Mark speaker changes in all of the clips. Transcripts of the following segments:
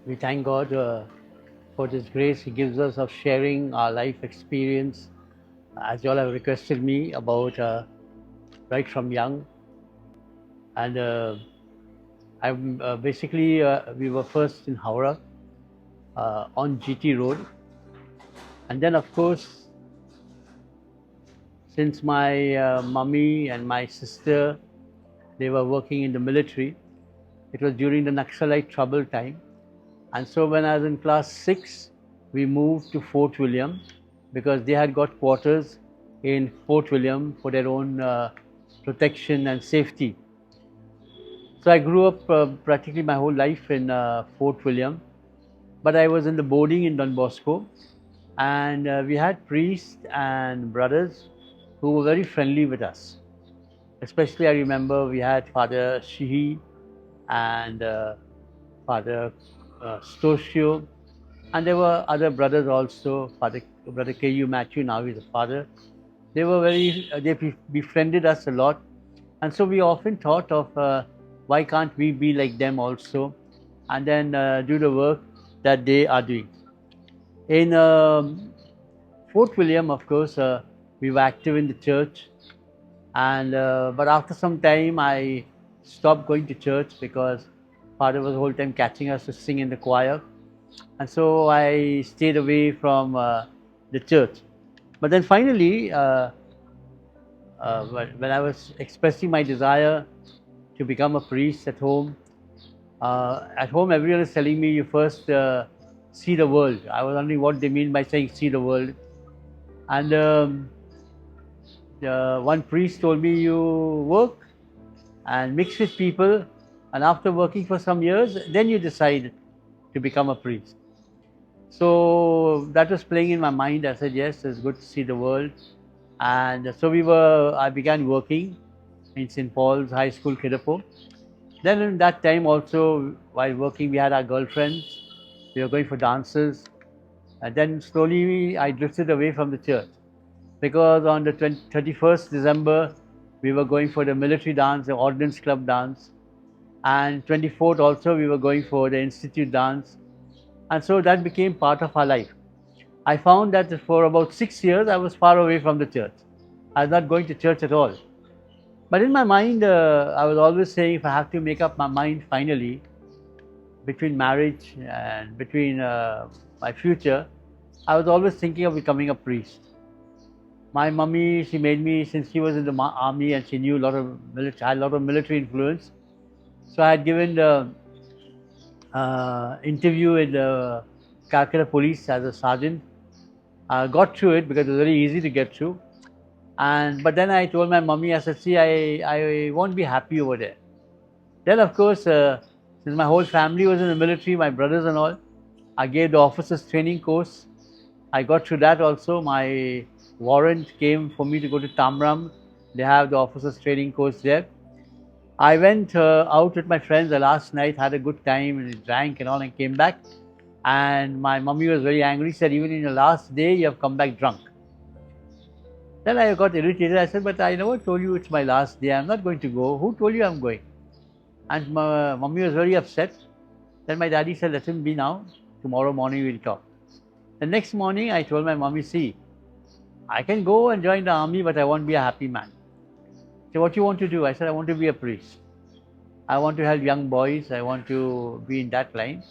Speaker 1: We thank God for this grace He gives us of sharing our life experience, as you all have requested me about right from young. And I'm basically we were first in Hara on GT Road, and then of course, since my mummy and my sister they were working in the military, it was during the Naxalite trouble time. And so when I was in class 6, we moved to Fort William because they had got quarters in Fort William for their own protection and safety. So I grew up practically my whole life in Fort William, but I was in the boarding in Don Bosco, and we had priests and brothers who were very friendly with us. Especially, I remember we had Father Shihi and Father Stoshio, and there were other brothers also. Brother K.U. Matthew, now he's a father. They were they befriended us a lot, and so we often thought of why can't we be like them also, and then do the work that they are doing. In Fort William, of course, we were active in the church, and but after some time, I stopped going to church because Father was the whole time catching us to sing in the choir, and so I stayed away from the church. But then finally, when I was expressing my desire to become a priest at home everyone is telling me you first see the world. I was wondering what they mean by saying see the world. And one priest told me you work and mix with people, and after working for some years, then you decide to become a priest. So that was playing in my mind. I said, yes, it's good to see the world. And so I began working in St. Paul's High School, Kidapo. Then in that time also, while working, we had our girlfriends. We were going for dances. And then slowly I drifted away from the church because on the 31st December, we were going for the military dance, the Ordnance Club dance. And 24th also, we were going for the Institute dance. And so that became part of our life. I found that for about 6 years, I was far away from the church. I was not going to church at all. But in my mind, I was always saying if I have to make up my mind finally between marriage and between my future, I was always thinking of becoming a priest. My mummy, she made me since she was in the army and she knew a lot of military, had a lot of military influence. So I had given the interview in the Calcutta Police as a sergeant. I got through it because it was very easy to get through. And but then I told my mummy, I said, see, I won't be happy over there. Then of course, since my whole family was in the military, my brothers and all, I gave the officers training course. I got through that also. My warrant came for me to go to Tamram. They have the officers training course there. I went out with my friends the last night, had a good time, and drank and all, and came back. And my mummy was very angry. Said, even in the last day, you have come back drunk. Then I got irritated. I said, but I never told you it's my last day. I'm not going to go. Who told you I'm going? And my mummy was very upset. Then my daddy said, let him be now. Tomorrow morning we'll talk. The next morning I told my mummy, see, I can go and join the army, but I won't be a happy man. So what you want to do? I said, I want to be a priest. I want to help young boys. I want to be in that line.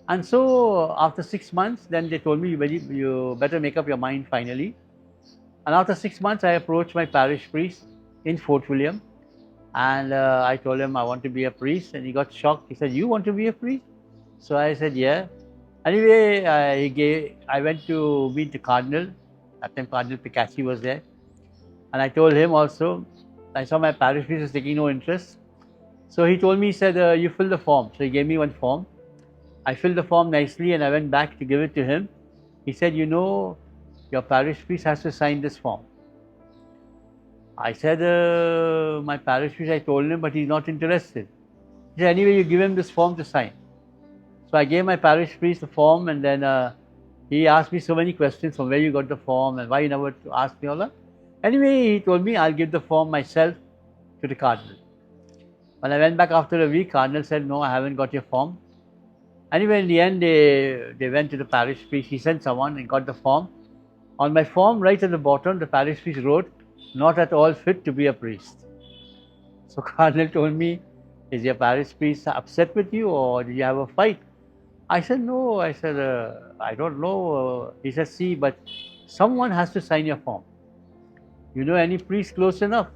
Speaker 1: And so after 6 months, then they told me, you better make up your mind finally. And after 6 months, I approached my parish priest in Fort William, and I told him I want to be a priest, and he got shocked. He said, "You want to be a priest?" So I said, "Yeah." Anyway, I went to meet the Cardinal. That time Cardinal Picachy was there, and I told him also. I saw my parish priest was taking no interest, so he told me, he said, "You fill the form." So he gave me one form. I filled the form nicely, and I went back to give it to him. He said, "You know, your parish priest has to sign this form." I said, my parish priest, I told him, but he's not interested. He said, anyway, you give him this form to sign. So I gave my parish priest the form, and then he asked me so many questions from where you got the form and why you never asked me all that. Anyway, he told me I'll give the form myself to the Cardinal. When I went back after a week, Cardinal said, no, I haven't got your form. Anyway, in the end, they went to the parish priest. He sent someone and got the form. On my form, right at the bottom, the parish priest wrote, "Not at all fit to be a priest." So Cardinal told me, "Is your parish priest upset with you, or did you have a fight?" I said, "No." I said, "I don't know." He said, "See, but someone has to sign your form. You know any priest close enough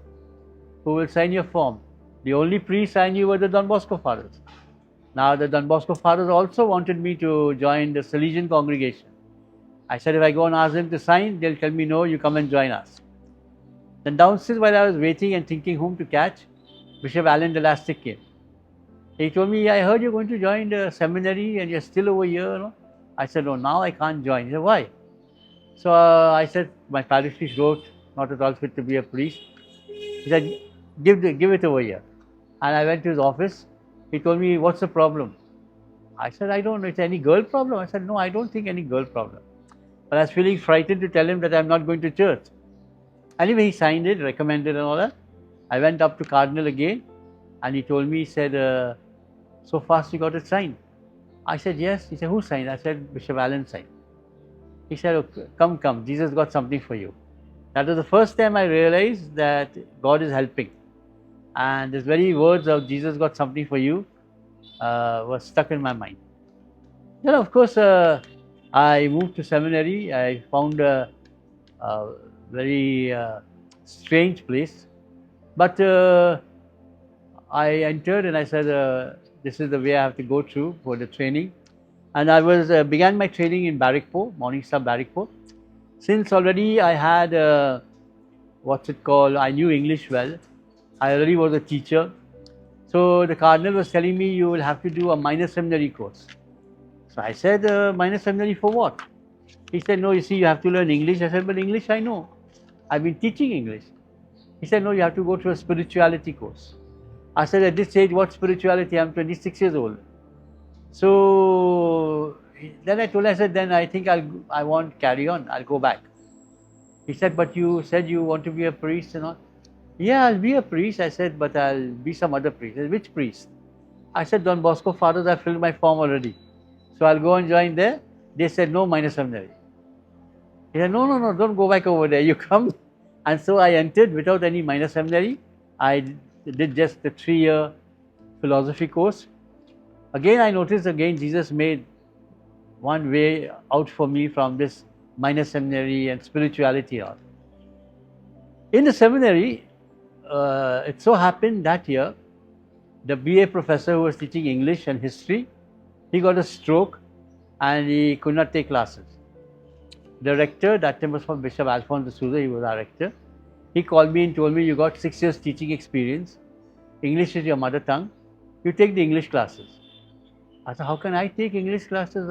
Speaker 1: who will sign your form?" The only priests I knew were the Don Bosco fathers. Now, the Don Bosco fathers also wanted me to join the Salesian congregation. I said, if I go and ask them to sign, they'll tell me, no, you come and join us. Then downstairs, while I was waiting and thinking whom to catch, Bishop Allen the Lastic came. He told me, I heard you're going to join the seminary and you're still over here. No? I said, no, now I can't join. He said, why? So I said, my parish priest wrote, not at all fit to be a priest. He said, give it over here. And I went to his office. He told me, what's the problem? I said, I don't know. It's any girl problem? I said, no, I don't think any girl problem. But I was feeling frightened to tell him that I'm not going to church. Anyway, he signed it, recommended and all that. I went up to Cardinal again and he told me, he said, so fast you got it signed? I said, yes. He said, who signed? I said, Bishop Allen signed. He said, okay, come, Jesus got something for you. That was the first time I realized that God is helping. And these very words of Jesus got something for you was stuck in my mind. Then, of course, I moved to seminary. I found a very strange place. But I entered and I said, this is the way I have to go through for the training. And I began my training in Barrackpore, Morning Star Barrackpore. Since already I had, I knew English well. I already was a teacher. So the Cardinal was telling me, you will have to do a minor seminary course. So I said, minor seminary for what? He said, no, you see, you have to learn English. I said, but English I know. I've been teaching English. He said, no, you have to go to a spirituality course. I said, at this age, what spirituality? I'm 26 years old. So then I told him, I said, then I think I won't carry on. I'll go back. He said, but you said you want to be a priest and all. Yeah, I'll be a priest. I said, but I'll be some other priest. He said, which priest? I said, Don Bosco fathers, I filled my form already. So I'll go and join there. They said, no, minor seminary. He said, no, don't go back over there. You come. And so I entered without any minor seminary. I did just the 3-year philosophy course. Again, I noticed Jesus made one way out for me from this minor seminary and spirituality. In the seminary, it so happened that year, the BA professor who was teaching English and history, he got a stroke and he could not take classes. The rector, that time was from Bishop Alphonse D'Souza, he was our rector. He called me and told me, you got 6 years teaching experience. English is your mother tongue. You take the English classes. I said, how can I take English classes?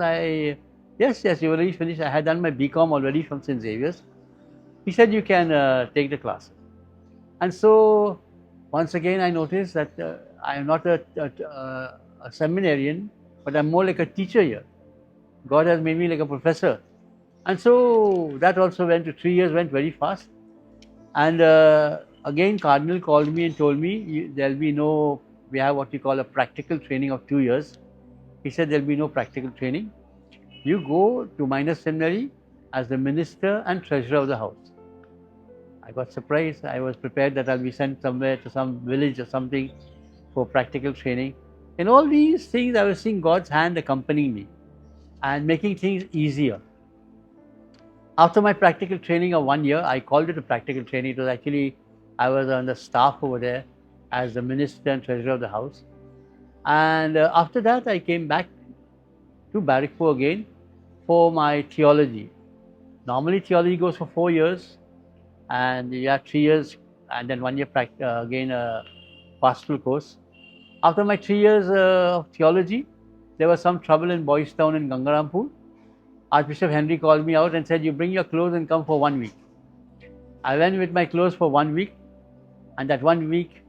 Speaker 1: Yes, you already finished. I had done my BCom already from St. Xavier's. He said, you can take the classes. And so, once again, I noticed that I am not a seminarian, but I'm more like a teacher here. God has made me like a professor. And so, that also went to 3 years, went very fast. And again, Cardinal called me and told me, we have what we call a practical training of 2 years. He said, there'll be no practical training. You go to minor seminary as the minister and treasurer of the house. I got surprised. I was prepared that I'll be sent somewhere to some village or something for practical training. In all these things, I was seeing God's hand accompanying me and making things easier. After my practical training of 1 year, I called it a practical training. It was actually, I was on the staff over there as the minister and treasurer of the house. And after that, I came back to Barrackpore again for my theology. Normally, theology goes for 4 years, and you have 3 years, and then 1 year again a pastoral course. After my 3 years of theology, there was some trouble in Boys Town in Gangarampur. Archbishop Henry called me out and said, you bring your clothes and come for 1 week. I went with my clothes for 1 week, and that one week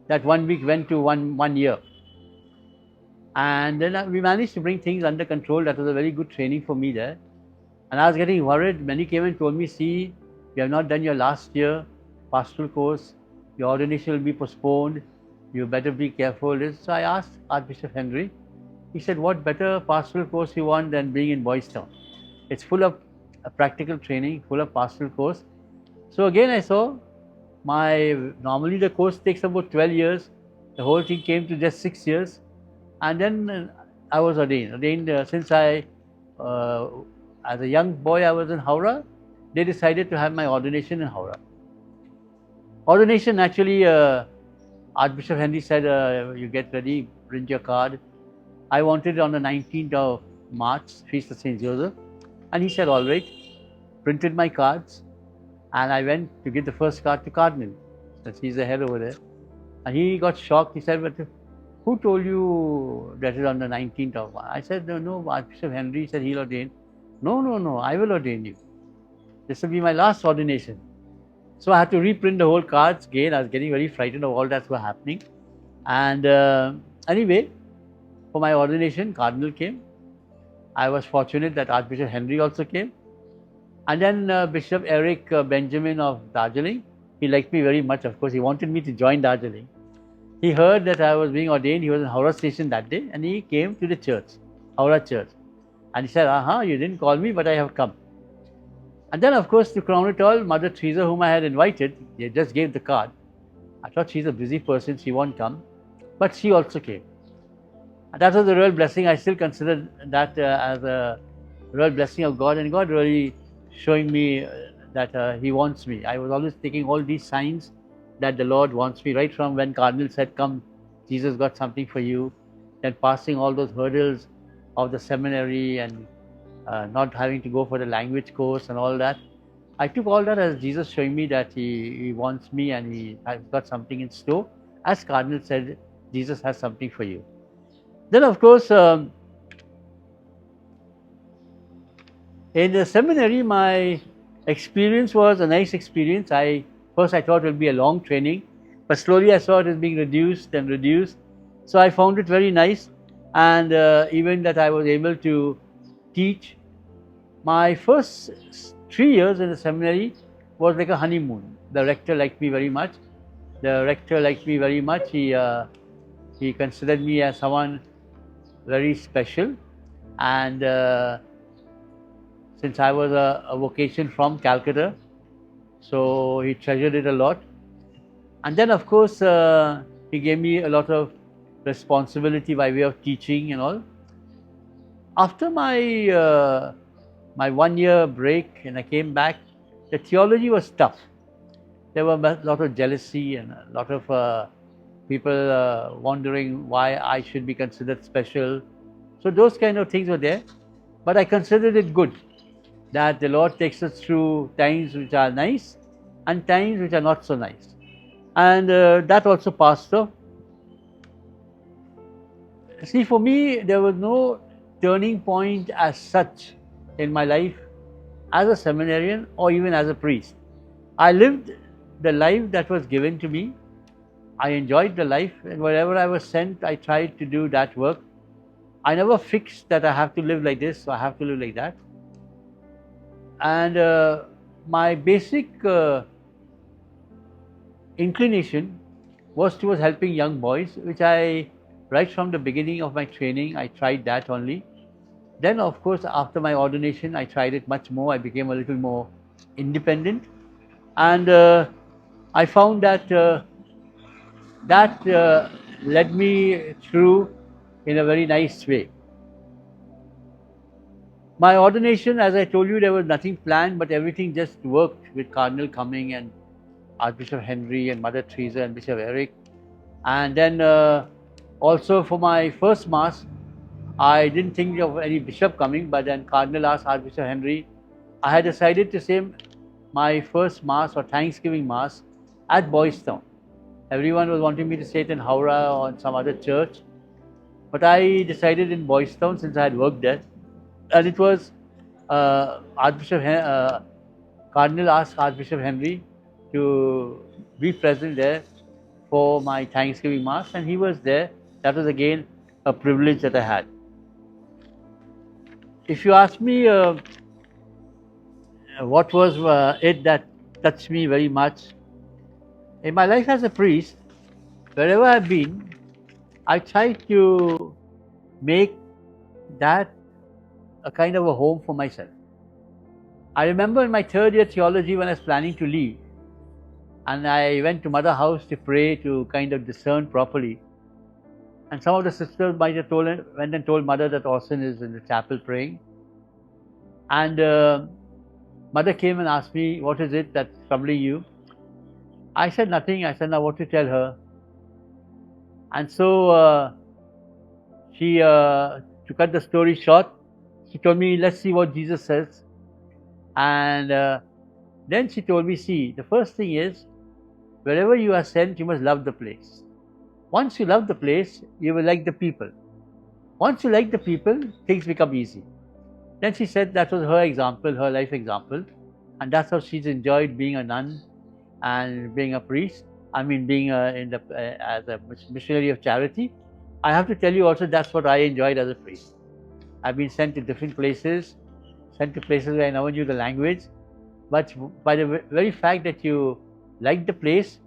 Speaker 1: went to one year. And then we managed to bring things under control. That was a very good training for me there. And I was getting worried. Many came and told me, see, you have not done your last year pastoral course. Your ordination will be postponed. You better be careful. So I asked Archbishop Henry. He said, what better pastoral course you want than being in Boys Town? It's full of practical training, full of pastoral course. So again I saw normally the course takes about 12 years. The whole thing came to just 6 years. And then I was ordained since uh, as a young boy I was in Hara. They decided to have my ordination in Hara. Ordination, actually, Archbishop Henry said, you get ready, print your card. I wanted it on the 19th of March, Feast of St. Joseph. And he said, all right, printed my cards. And I went to give the first card to Cardinal, since he's the head over there. And he got shocked. He said, but who told you that is on the 19th of March? I said, no, Archbishop Henry said he'll ordain. No, I will ordain you. This will be my last ordination. So I had to reprint the whole cards again. I was getting very frightened of all that was happening. And anyway, for my ordination, Cardinal came. I was fortunate that Archbishop Henry also came. And then Bishop Eric Benjamin of Darjeeling, he liked me very much. Of course, he wanted me to join Darjeeling. He heard that I was being ordained. He was in Hara station that day, and he came to the church, Hara church. And he said, you didn't call me, but I have come. And then, of course, to crown it all, Mother Teresa, whom I had invited, they just gave the card. I thought she's a busy person, she won't come. But she also came. And that was a real blessing. I still consider that as a real blessing of God. And God really showing me that He wants me. I was always taking all these signs that the Lord wants me, right from when Cardinal said, come, Jesus got something for you. Then passing all those hurdles of the seminary and not having to go for the language course and all that. I took all that as Jesus showing me that He wants me and He has got something in store. As Cardinal said, Jesus has something for you. Then, of course, in the seminary, my experience was a nice experience. First I thought it would be a long training, but slowly I saw it as being reduced and reduced. So I found it very nice, and even that I was able to teach. My first 3 years in the seminary was like a honeymoon. The rector liked me very much. He considered me as someone very special, and since I was a vocation from Calcutta, so he treasured it a lot. And then, of course, he gave me a lot of responsibility by way of teaching and all. After my 1 year break and I came back, the theology was tough. There were a lot of jealousy and a lot of people wondering why I should be considered special. So those kind of things were there. But I considered it good that the Lord takes us through times which are nice and times which are not so nice. And that also passed off. See, for me, there was no turning point as such in my life as a seminarian or even as a priest. I lived the life that was given to me. I enjoyed the life, and wherever I was sent, I tried to do that work. I never fixed that I have to live like this or I have to live like that. And my basic inclination was towards helping young boys, which right from the beginning of my training, I tried that only. Then, of course, after my ordination, I tried it much more. I became a little more independent, and I found that led me through in a very nice way. My ordination, as I told you, there was nothing planned, but everything just worked with Cardinal coming and Archbishop Henry and Mother Teresa and Bishop Eric. And then also for my first Mass, I didn't think of any bishop coming, but then Cardinal asked Archbishop Henry. I had decided to say my first Mass or Thanksgiving Mass at Boys Town. Everyone was wanting me to say it in Hara or in some other church, but I decided in Boys Town since I had worked there. And it was Cardinal asked Archbishop Henry to be present there for my Thanksgiving Mass, and he was there. That was again a privilege that I had. If you ask me what was it that touched me very much, in my life as a priest, wherever I've been, I tried to make that a kind of a home for myself. I remember in my third year theology when I was planning to leave, and I went to mother house to pray to kind of discern properly. And some of the sisters might have went and told mother that Orsan is in the chapel praying. And mother came and asked me, "What is it that's troubling you?" I said nothing. I said, "Now what to tell her?" And so she, to cut the story short, she told me, "Let's see what Jesus says." And then she told me, "See, the first thing is, wherever you are sent, you must love the place. Once you love the place, you will like the people. Once you like the people, things become easy." Then she said that was her example, her life example, and that's how she's enjoyed being a nun and being a priest. I mean, being as a missionary of charity. I have to tell you also that's what I enjoyed as a priest. I've been sent to different places, sent to places where I never knew the language, but by the very fact that you like the place,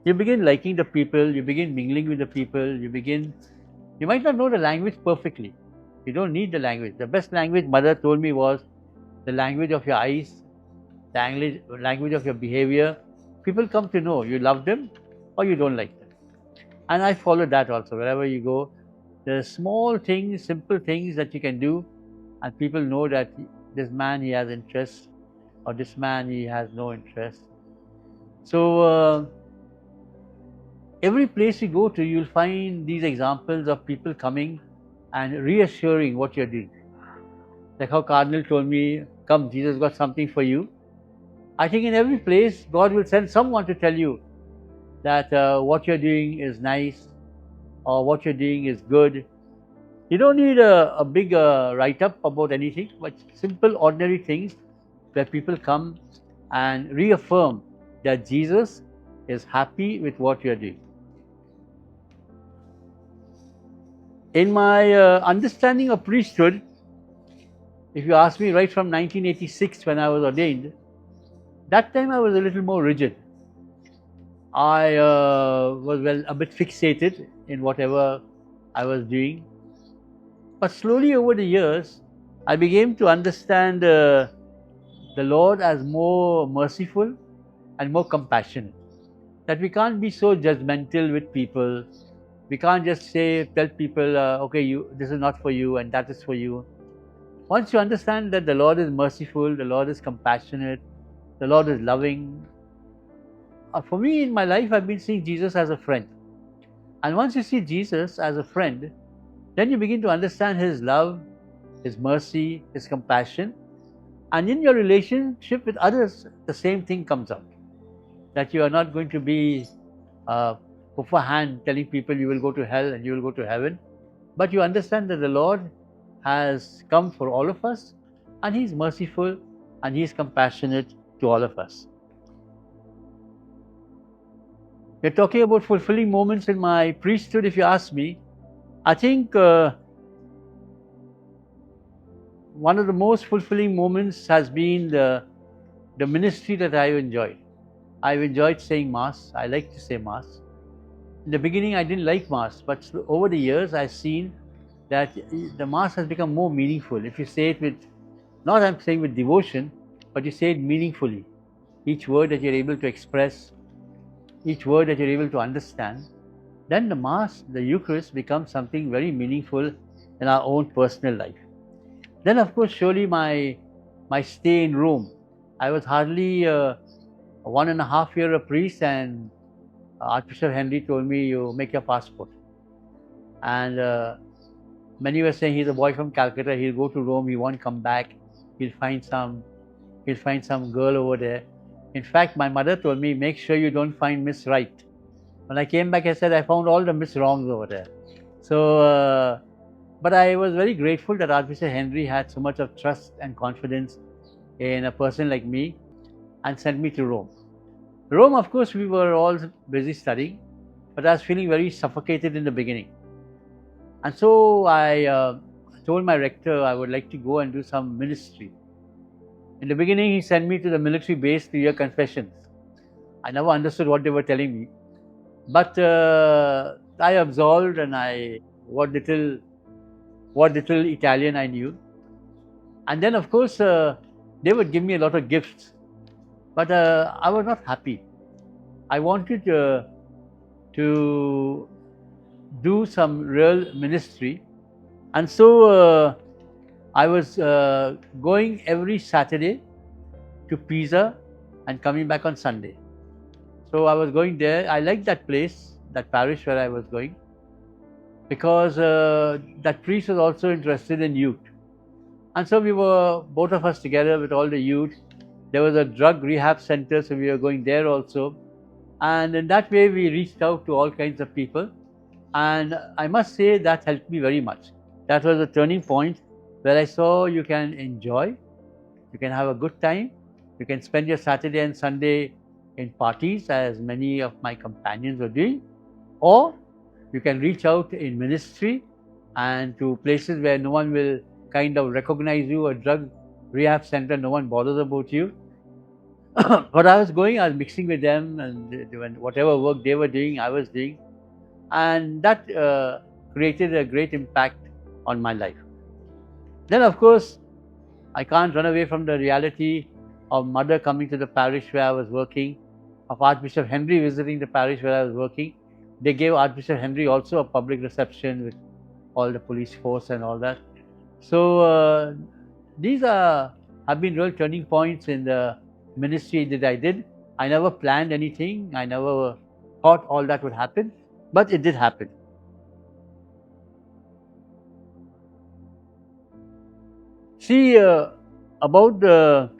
Speaker 1: you begin liking the people, you begin mingling with the people, you might not know the language perfectly. You don't need the language. The best language, mother told me, was the language of your eyes, the language of your behavior. People come to know you love them or you don't like them. And I follow that also. Wherever you go, there are small things, simple things that you can do, and people know that this man, he has interest, or this man, he has no interest. So every place you go to, you'll find these examples of people coming and reassuring what you're doing. Like how Cardinal told me, "Come, Jesus got something for you." I think in every place, God will send someone to tell you that what you're doing is nice, or what you're doing is good. You don't need a big write-up about anything, but simple, ordinary things where people come and reaffirm that Jesus is happy with what you're doing. In my understanding of priesthood, if you ask me, right from 1986 when I was ordained, that time I was a little more rigid. I was a bit fixated in whatever I was doing. But slowly over the years, I began to understand the Lord as more merciful and more compassionate. That we can't be so judgmental with people. We can't just tell people, "Okay, this is not for you and that is for you." Once you understand that the Lord is merciful, the Lord is compassionate, the Lord is loving. For me in my life, I've been seeing Jesus as a friend. And once you see Jesus as a friend, then you begin to understand His love, His mercy, His compassion. And in your relationship with others, the same thing comes out. That you are not going to be beforehand telling people you will go to hell and you will go to heaven. But you understand that the Lord has come for all of us, and He is merciful and He is compassionate to all of us. We're talking about fulfilling moments in my priesthood, if you ask me. I think one of the most fulfilling moments has been the ministry that I've enjoyed. I've enjoyed saying Mass. I like to say Mass. In the beginning, I didn't like Mass, but over the years, I've seen that the Mass has become more meaningful. If you say it with, not I'm saying with devotion, but you say it meaningfully. Each word that you're able to express, each word that you're able to understand, then the Mass, the Eucharist, becomes something very meaningful in our own personal life. Then, of course, surely my stay in Rome. I was hardly 1.5 years a priest, and Archbishop Henry told me, "You make your passport." And many were saying, "He's a boy from Calcutta. He'll go to Rome. He won't come back. He'll find some girl over there." In fact, my mother told me, "Make sure you don't find Miss Right." When I came back, I said, "I found all the Miss Wrongs over there." So, but I was very grateful that Archbishop Henry had so much of trust and confidence in a person like me and sent me to Rome. Rome, of course, we were all busy studying, but I was feeling very suffocated in the beginning. And so I told my rector I would like to go and do some ministry. In the beginning, he sent me to the military base to hear confessions. I never understood what they were telling me. But I absolved, and what little what little Italian I knew. And then, of course, they would give me a lot of gifts, but I was not happy. I wanted to do some real ministry, and so I was going every Saturday to Pisa and coming back on Sunday. So I was going there. I liked that place, that parish where I was going, because that priest was also interested in youth. And so we were, both of us together with all the youth. There was a drug rehab center, so we were going there also. And in that way, we reached out to all kinds of people. And I must say that helped me very much. That was a turning point where I saw you can enjoy, you can have a good time, you can spend your Saturday and Sunday in parties, as many of my companions were doing, or you can reach out in ministry and to places where no one will kind of recognize you, a drug rehab center, no one bothers about you. But I was going, I was mixing with them, and whatever work they were doing, I was doing, and that created a great impact on my life. Then, of course, I can't run away from the reality of mother coming to the parish where I was working, of Archbishop Henry visiting the parish where I was working. They gave Archbishop Henry also a public reception with all the police force and all that. So these have been real turning points in the ministry that I did. I never planned anything. I never thought all that would happen, but it did happen. See, about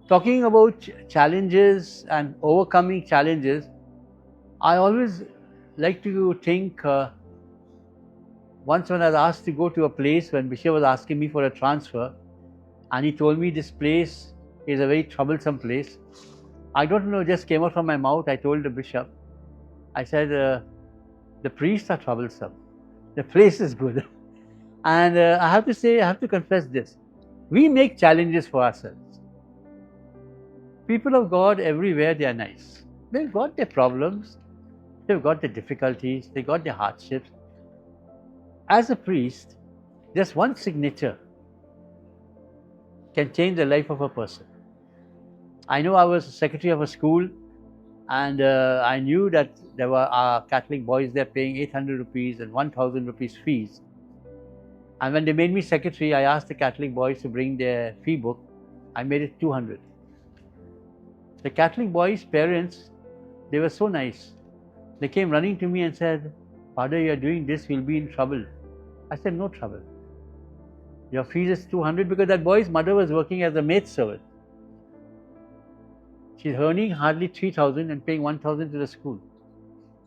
Speaker 1: talking about challenges and overcoming challenges, I always like to think once when I was asked to go to a place, when Bishop was asking me for a transfer, and he told me this place is a very troublesome place. I don't know, just came out from my mouth. I told the Bishop, I said, the priests are troublesome. The place is good. And I have to say, I have to confess this. We make challenges for ourselves. People of God everywhere, they are nice. They've got their problems, they've got their difficulties, they've got their hardships. As a priest, just one signature can change the life of a person. I know I was secretary of a school, and I knew that there were Catholic boys there paying 800 rupees and 1000 rupees fees. And when they made me secretary, I asked the Catholic boys to bring their fee book. I made it 200. The Catholic boys' parents, they were so nice. They came running to me and said, Father, you are doing this, we'll be in trouble. I said, no trouble. Your fees is 200, because that boy's mother was working as a maid servant. She's earning hardly 3,000 and paying 1,000 to the school.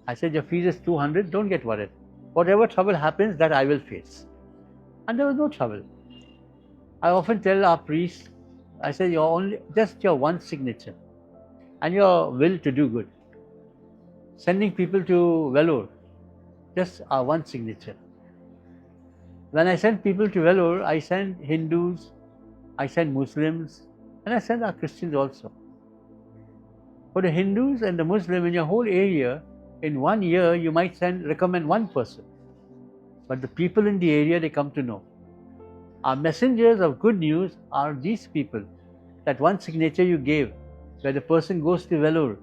Speaker 1: I said, your fees is 200, don't get worried. Whatever trouble happens, that I will face. And there was no trouble. I often tell our priests, I say, just your one signature and your will to do good. Sending people to Vellore, just our one signature. When I send people to Vellore, I send Hindus, I send Muslims, and I send our Christians also. For the Hindus and the Muslim in your whole area, in 1 year, you might recommend one person. But the people in the area, they come to know. Our messengers of good news are these people. That one signature you gave, where the person goes to Vellore,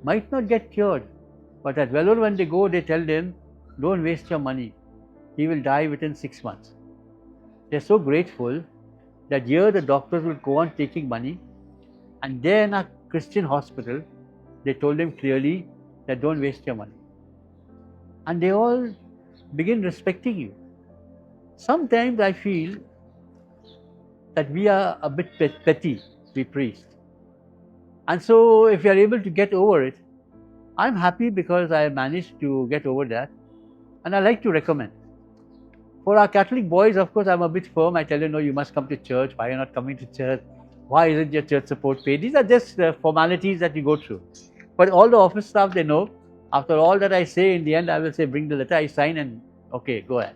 Speaker 1: might not get cured. But at Vellore, when they go, they tell them, don't waste your money. He will die within 6 months. They're so grateful that here the doctors will go on taking money, and there in a Christian hospital, they told them clearly that don't waste your money. And they all begin respecting you. Sometimes I feel that we are a bit petty, we priests. And so if you are able to get over it, I'm happy because I managed to get over that. And I like to recommend. For our Catholic boys, of course, I'm a bit firm. I tell them, no, you must come to church. Why are you not coming to church? Why isn't your church support paid? These are just formalities that you go through. But all the office staff, they know. After all that I say, in the end, I will say, bring the letter, I sign, and okay, go ahead.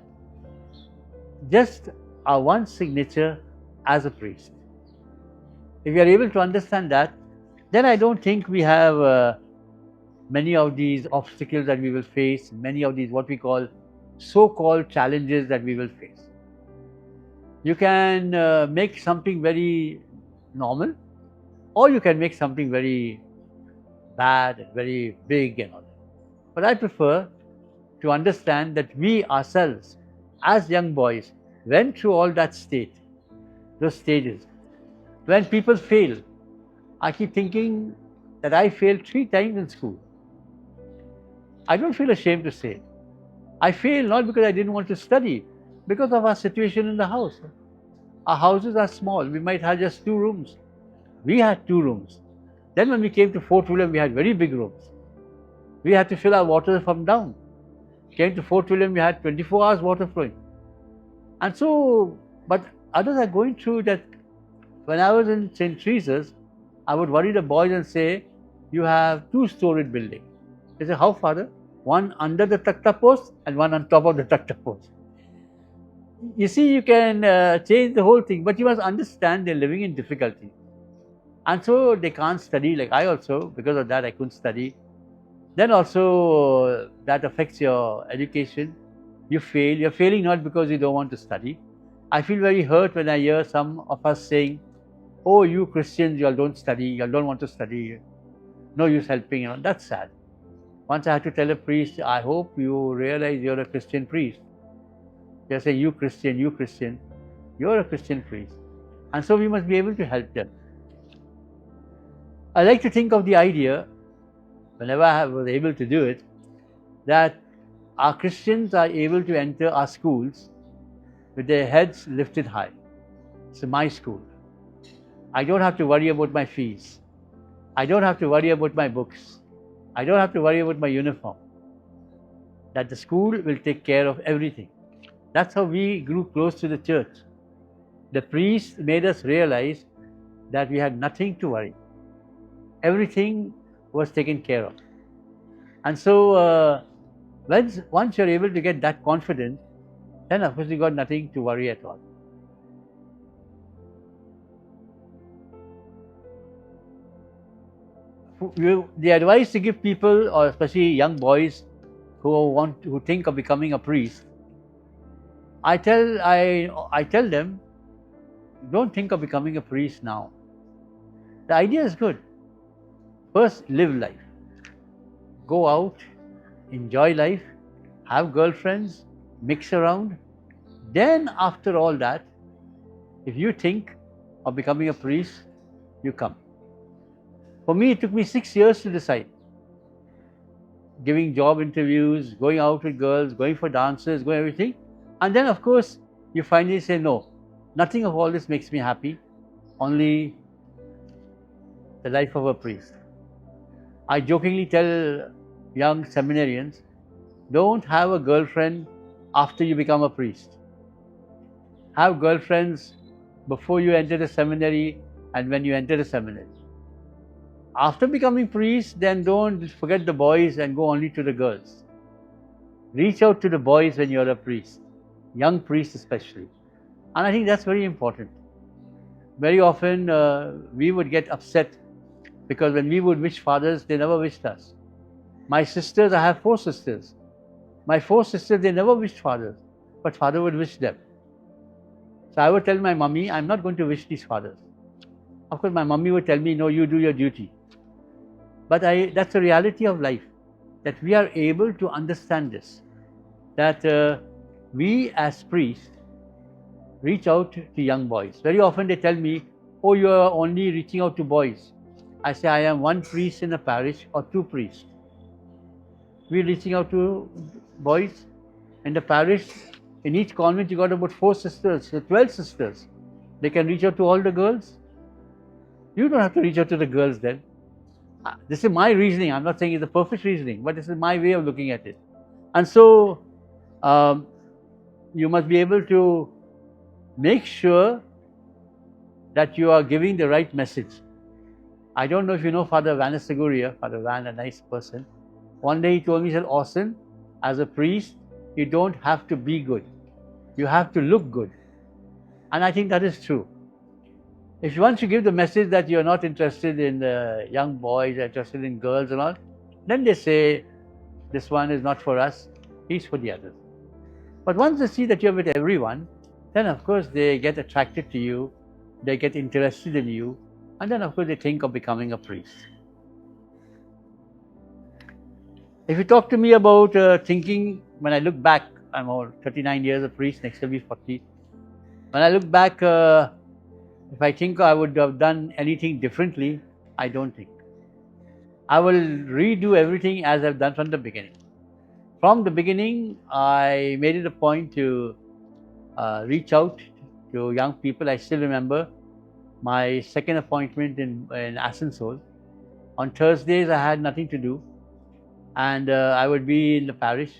Speaker 1: Just our one signature as a priest. If you are able to understand that, then I don't think we have many of these obstacles that we will face, many of these what we call so-called challenges that we will face. You can make something very normal, or you can make something very bad and very big and all that. But I prefer to understand that we ourselves, as young boys, went through all that state, those stages. When people fail, I keep thinking that I failed 3 times in school. I don't feel ashamed to say it. I failed not because I didn't want to study, because of our situation in the house. Our houses are small. We might have just 2 rooms. We had 2 rooms. Then when we came to Fort William, we had very big rooms. We had to fill our water from down. Came to Fort William, we had 24 hours water flowing. And so, but others are going through that. When I was in St. Teresa's, I would worry the boys and say, you have 2-storied building. They say, how, father? One under the takta post and one on top of the takta post. You see, you can change the whole thing, but you must understand they're living in difficulty. And so they can't study, like I also, because of that I couldn't study. Then also that affects your education. You fail. You're failing not because you don't want to study. I feel very hurt when I hear some of us saying, oh, you Christians, you all don't study, you all don't want to study, no use helping, you know. That's sad. Once I had to tell a priest, I hope you realize you're a Christian priest. They say, you Christian, you're a Christian priest. And so we must be able to help them. I like to think of the idea, whenever I was able to do it, that our Christians are able to enter our schools with their heads lifted high. It's my school. I don't have to worry about my fees. I don't have to worry about my books. I don't have to worry about my uniform. That the school will take care of everything. That's how we grew close to the church. The priest made us realize that we had nothing to worry. Everything was taken care of. And so once you're able to get that confidence, then of course you got nothing to worry at all. The advice to give people, or especially young boys who think of becoming a priest, I tell them, don't think of becoming a priest now. The idea is good. First, live life. Go out, enjoy life, have girlfriends, mix around. Then after all that, if you think of becoming a priest, you come. For me, it took me 6 years to decide. Giving job interviews, going out with girls, going for dances, going everything. And then of course, you finally say, no, nothing of all this makes me happy, only the life of a priest. I jokingly tell young seminarians, don't have a girlfriend after you become a priest. Have girlfriends before you enter the seminary and when you enter the seminary. After becoming priest, then don't forget the boys and go only to the girls. Reach out to the boys when you're a priest, young priests especially. And I think that's very important. Very often we would get upset because when we would wish fathers, they never wished us. My sisters, I have 4 sisters. My 4 sisters, they never wished fathers, but father would wish them. So I would tell my mummy, I'm not going to wish these fathers. Of course, my mummy would tell me, no, you do your duty. But that's the reality of life, that we are able to understand this, that we as priests reach out to young boys. Very often they tell me, oh, you are only reaching out to boys. I say, I am 1 priest in a parish or 2 priests. We are reaching out to boys. In the parish, in each convent, you got about 4 sisters, so 12 sisters. They can reach out to all the girls. You don't have to reach out to the girls then. This is my reasoning. I'm not saying it's the perfect reasoning, but this is my way of looking at it. And so, you must be able to make sure that you are giving the right message. I don't know if you know Father Vanasaguria, Father Van, a nice person. One day he told me, he said, Orsan, as a priest, you don't have to be good. You have to look good. And I think that is true. If once you give the message that you're not interested in young boys, interested in girls and all, then they say, this one is not for us, he's for the others. But once they see that you're with everyone, then of course they get attracted to you, they get interested in you, and then of course they think of becoming a priest. If you talk to me about thinking, when I look back, I'm all 39 years a priest, next will be 40. When I look back, if I think I would have done anything differently, I don't think. I will redo everything as I've done from the beginning. From the beginning, I made it a point to reach out to young people. I still remember my second appointment in Asansol. On Thursdays, I had nothing to do, and I would be in the parish.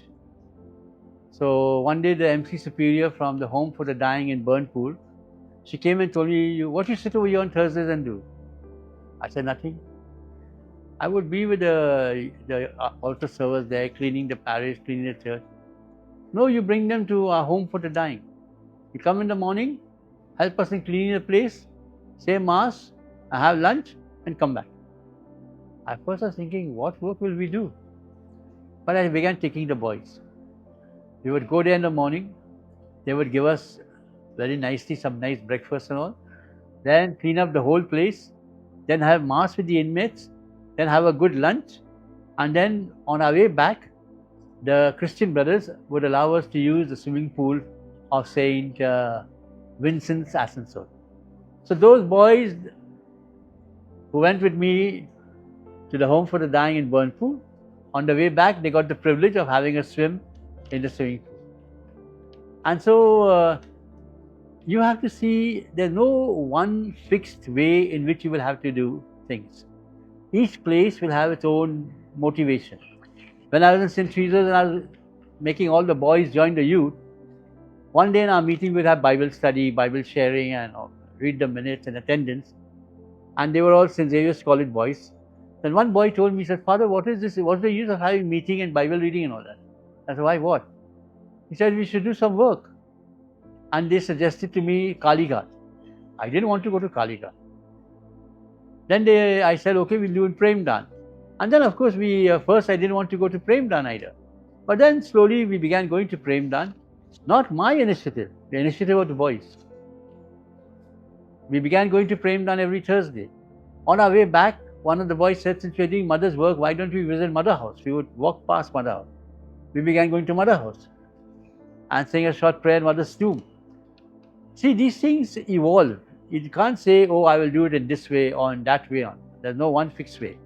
Speaker 1: So one day, the MC Superior from the Home for the Dying in Burnpool, she came and told me, "What you sit over here on Thursdays and do?" I said, "Nothing. I would be with the altar servers there, cleaning the parish, cleaning the church." "No, you bring them to our Home for the Dying. You come in the morning, help us in cleaning the place, say Mass, have lunch, and come back." At first I was thinking, what work will we do? But I began taking the boys. We would go there in the morning, they would give us very nicely some nice breakfast and all, then clean up the whole place, then have Mass with the inmates, then have a good lunch, and then on our way back, the Christian brothers would allow us to use the swimming pool of Saint Vincent's Asansol. So those boys who went with me to the Home for the Dying in Burnpool, on the way back they got the privilege of having a swim in the swimming pool. And so you have to see there's no one fixed way in which you will have to do things. Each place will have its own motivation. When I was in St. Teresa's and I was making all the boys join the youth, one day in our meeting we'd have Bible study, Bible sharing, and read the minutes and attendance. And they were all St. Xavier's College boys. Then one boy told me, he said, "Father, what is this? What's the use of having meeting and Bible reading and all that?" I said, "Why, what?" He said, "We should do some work." And they suggested to me Kalighat. I didn't want to go to Kalighat. Then I said, "Okay, we'll do in Premdan." And then of course first I didn't want to go to Premdan either. But then slowly we began going to Premdan. Not my initiative, the initiative of the boys. We began going to Premdan every Thursday. On our way back, one of the boys said, "Since we're doing Mother's work, why don't we visit Mother House?" We would walk past Mother House. We began going to Mother House and saying a short prayer in Mother's tomb. See, these things evolve. You can't say, "Oh, I will do it in this way or in that way." There's no one fixed way.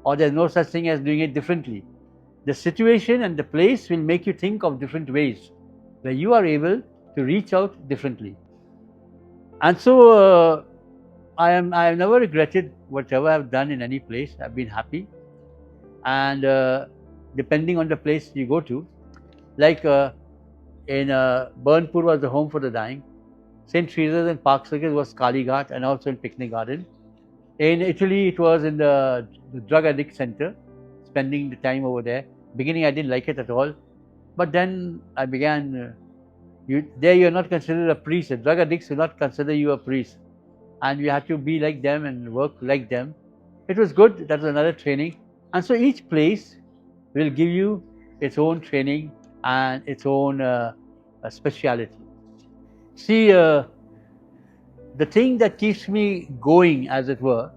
Speaker 1: Or there's no such thing as doing it differently. The situation and the place will make you think of different ways where you are able to reach out differently. And so I have never regretted whatever I've done in any place. I've been happy. And depending on the place you go to, like in Burnpur was the Home for the Dying. St. Teresa's and Park Circus was Kalighat and also in Picnic Garden. In Italy, it was in the drug addict center, spending the time over there. Beginning, I didn't like it at all. But then I began, there you're not considered a priest. The drug addicts will not consider you a priest. And you have to be like them and work like them. It was good. That was another training. And so each place will give you its own training and its own speciality. See, the thing that keeps me going, as it were,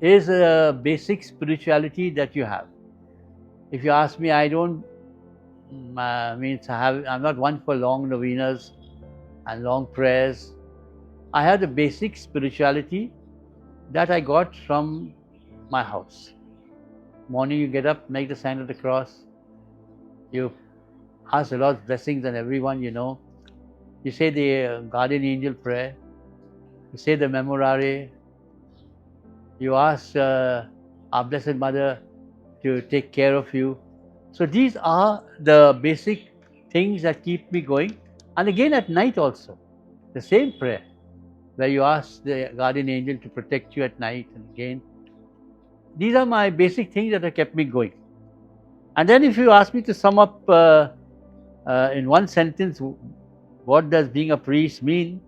Speaker 1: is a basic spirituality that you have. If you ask me, I don't I'm not one for long novenas and long prayers. I have the basic spirituality that I got from my house. Morning you get up, make the sign of the cross. You ask the Lord's blessings on everyone you know. You say the guardian angel prayer. You say the memorare. You ask our Blessed Mother to take care of you. So these are the basic things that keep me going. And again at night also, the same prayer, where you ask the guardian angel to protect you at night. And again, these are my basic things that have kept me going. And then if you ask me to sum up in one sentence, what does being a priest mean?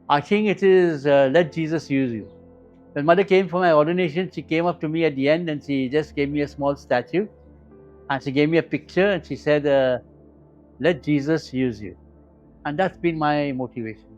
Speaker 1: I think it is let Jesus use you. When Mother came for my ordination, she came up to me at the end and she just gave me a small statue and she gave me a picture and she said, Let Jesus use you. And that's been my motivation.